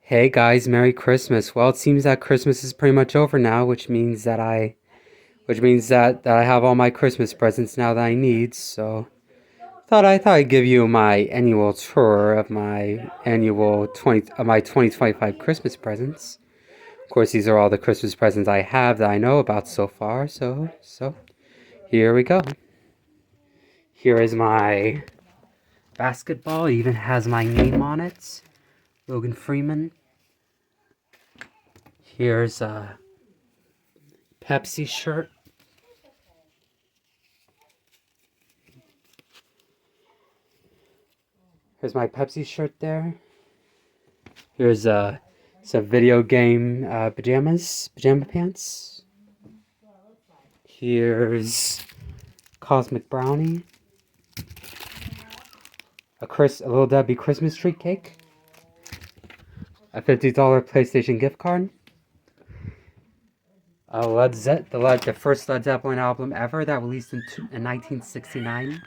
Hey guys, Merry Christmas. Well, it seems that Christmas is pretty much over now, which means that I have all my Christmas presents now that I need. So, thought I'd give you my annual tour of my annual 2025 Christmas presents. Of course, these are all the Christmas presents I have that I know about so far. So here we go. Here is my basketball. It even has my name on it. Logan Freeman. Here's a Pepsi shirt. Here's my Pepsi shirt there. Here's some video game pajama pants. Here's Cosmic Brownie, a Little Debbie Christmas tree cake, a $50 PlayStation gift card, the first Led Zeppelin album ever that released in 1969.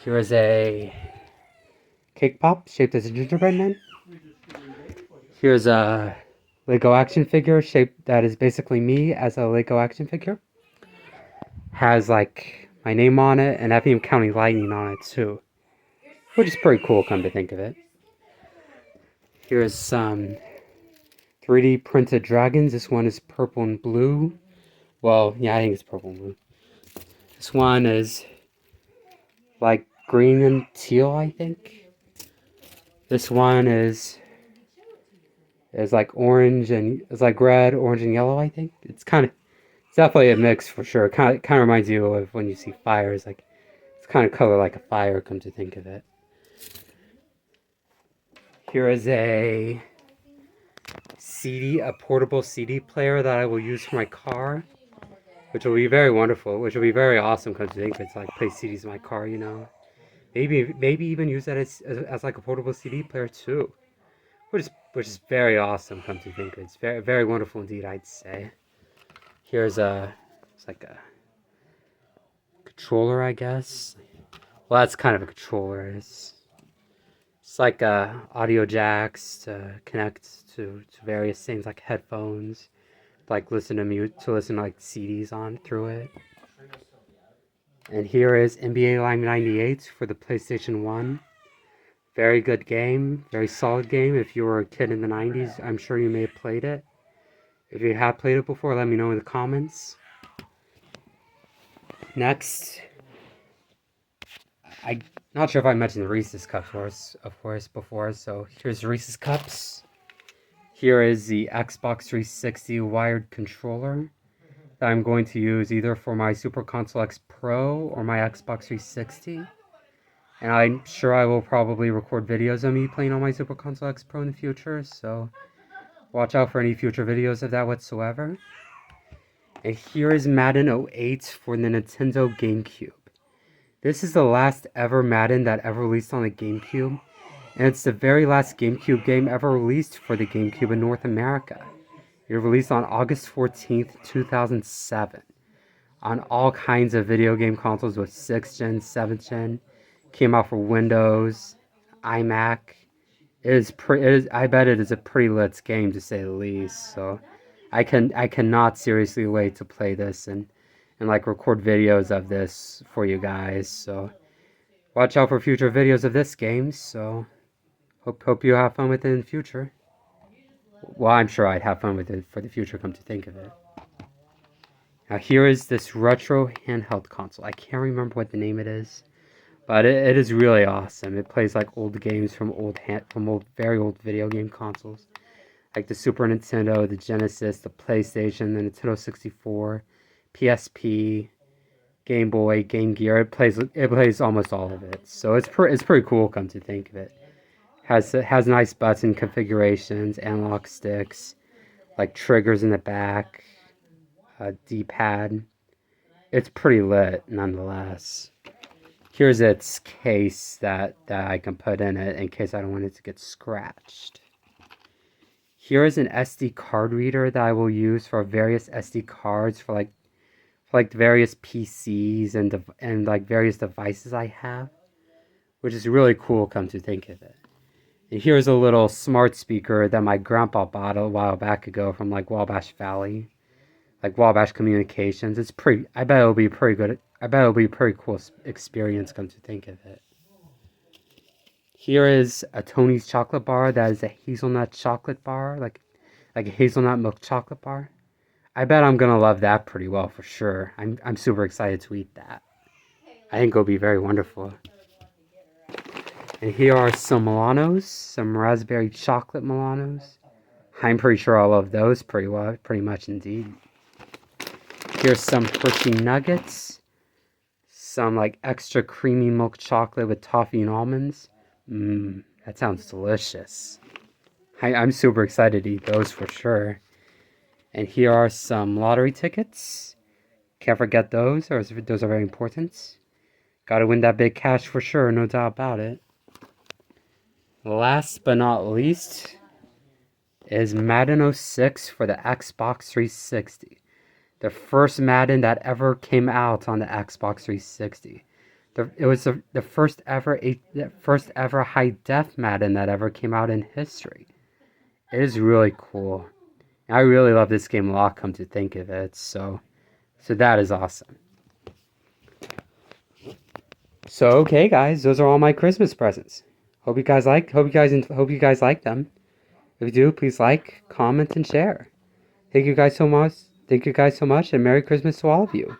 Here's a cake pop shaped as a gingerbread man. Here's a Lego action figure shaped that is basically me as a Lego action figure. Has like my name on it and Effingham County Lightning on it too, which is pretty cool, come to think of it. Here's some 3D printed dragons. This one is purple and blue. Well, yeah, I think it's purple and blue. This one is like green and teal, I think. This one is like orange and it's like red, orange, and yellow, I think. It's definitely a mix for sure. Kind of reminds you of when you see fires, like it's kind of color like a fire, come to think of it. Here is a portable CD player that I will use for my car, which will be very wonderful, which will be very awesome, come to think of it. It's like play CDs in my car, you know. Maybe even use that as like a portable CD player too, which is very awesome, come to think of it. It's very very wonderful indeed, I'd say. It's like a controller, I guess. Well, that's kind of a controller. It's like audio jacks to connect to various things like headphones, like listen to like CDs on through it. And here is NBA Live 98 for the PlayStation 1. Very good game, very solid game. If you were a kid in the 90s, I'm sure you may have played it. If you have played it before, let me know in the comments. Next, I'm not sure if I mentioned the Reese's Cups, of course, before. So here's Reese's Cups. Here is the Xbox 360 wired controller that I'm going to use either for my Super Console X Pro or my Xbox 360. And I'm sure I will probably record videos of me playing on my Super Console X Pro in the future, so watch out for any future videos of that whatsoever. And here is Madden 08 for the Nintendo GameCube. This is the last ever Madden that ever released on the GameCube, and it's the very last GameCube game ever released for the GameCube in North America. It was released on August 14th, 2007, on all kinds of video game consoles with 6th gen, 7th gen. Came out for Windows, iMac. I bet it is a pretty lit game to say the least. So I cannot seriously wait to play this and like record videos of this for you guys. So watch out for future videos of this game. So hope you have fun with it in the future. Well, I'm sure I'd have fun with it for the future, come to think of it. Now here is this retro handheld console. I can't remember what the name it is, but it is really awesome. It plays like old games from very old video game consoles, like the Super Nintendo, the Genesis, the PlayStation, the Nintendo 64, PSP, Game Boy, Game Gear. It plays almost all of it. So it's pretty cool, come to think of it. Has nice button configurations, analog sticks, like triggers in the back, D-pad. It's pretty lit nonetheless. Here's its case that I can put in it in case I don't want it to get scratched. Here is an SD card reader that I will use for various SD cards for like the various PCs and like various devices I have, which is really cool, come to think of it. And here's a little smart speaker that my grandpa bought a while back ago from like Wabash Valley, like Wabash Communications. It's pretty. I bet it'll be pretty good. I bet it'll be a pretty cool experience. Come to think of it. Here is a Tony's chocolate bar. That is a hazelnut chocolate bar, like a hazelnut milk chocolate bar. I bet I'm gonna love that pretty well for sure. I'm super excited to eat that. I think it'll be very wonderful. And here are some Milanos, some raspberry chocolate Milanos. I'm pretty sure I'll love those pretty well, pretty much indeed. Here's some Hershey Nuggets, some like extra creamy milk chocolate with toffee and almonds. That sounds delicious. I'm super excited to eat those for sure. And here are some lottery tickets. Can't forget those, or those are very important. Gotta win that big cash for sure, no doubt about it. Last but not least is Madden 06 for the Xbox 360. The first Madden that ever came out on the Xbox 360. It was the first ever high def Madden that ever came out in history. It is really cool. I really love this game a lot, come to think of it. So that is awesome. So okay, guys, those are all my Christmas presents. Hope you guys like them. If you do, please like, comment, and share. Thank you guys so much. Thank you guys so much, and Merry Christmas to all of you.